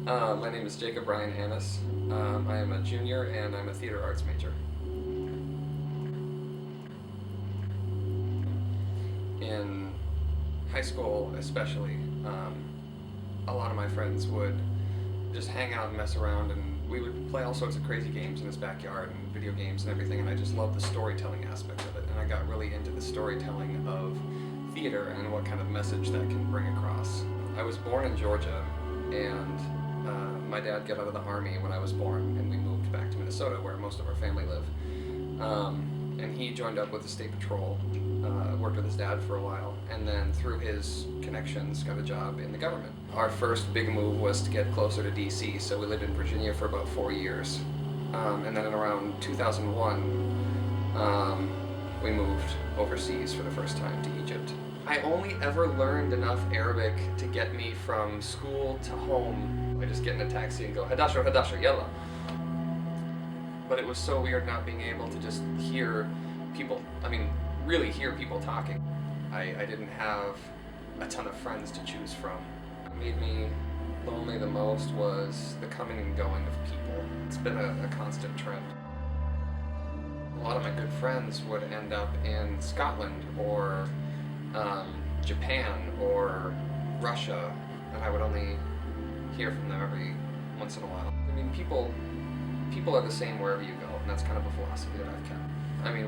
My name is Jacob Ryan Annis. I am a junior and I'm a theater arts major. In high school especially, a lot of my friends would just hang out and mess around, and we would play all sorts of crazy games in his backyard and video games and everything, and I just loved the storytelling aspect of it, and I got really into the storytelling of theater and what kind of message that can bring across. I was born in Georgia, and my dad got out of the Army when I was born, and we moved back to Minnesota, where most of our family live. And he joined up with the State Patrol, worked with his dad for a while, and then through his connections got a job in the government. Our first big move was to get closer to DC, so we lived in Virginia for about 4 years. And then in around 2001, we moved overseas for the first time to Egypt. I only ever learned enough Arabic to get me from school to home. I just get in a taxi and go, Hadasher, Hadasher, Yalla. But it was so weird not being able to just hear people, really hear people talking. I didn't have a ton of friends to choose from. What made me lonely the most was the coming and going of people. It's been a constant trend. A lot of my good friends would end up in Scotland or Japan or Russia, and I would only hear from them every once in a while. People are the same wherever you go, and that's kind of a philosophy that I've kept.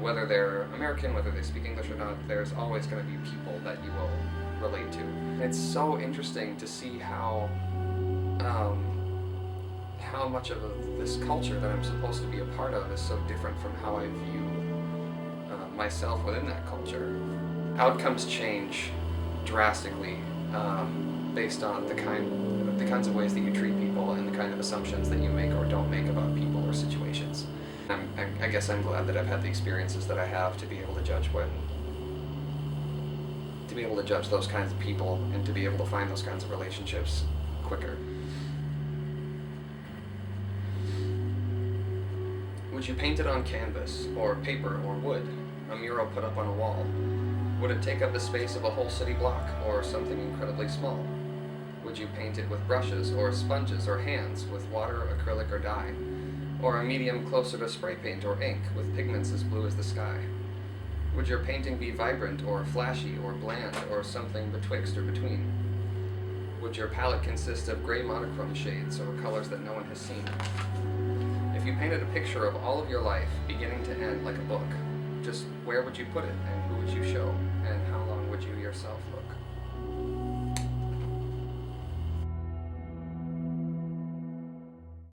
Whether they're American, whether they speak English or not, there's always going to be people that you will relate to. It's so interesting to see how much of this culture that I'm supposed to be a part of is so different from how I view myself within that culture. Outcomes change drastically based on the kinds of ways that you treat people and the kind of assumptions that you make or don't make about people or situations. I guess I'm glad that I've had the experiences that I have to be able to judge those kinds of people and to be able to find those kinds of relationships quicker. Would you paint it on canvas or paper or wood? A mural put up on a wall? Would it take up the space of a whole city block or something incredibly small? Would you paint it with brushes or sponges or hands, with water, acrylic, or dye? Or a medium closer to spray paint or ink, with pigments as blue as the sky? Would your painting be vibrant or flashy or bland or something betwixt or between? Would your palette consist of gray monochrome shades or colors that no one has seen? If you painted a picture of all of your life, beginning to end like a book, just where would you put it, and who would you show, and how long would you yourself look?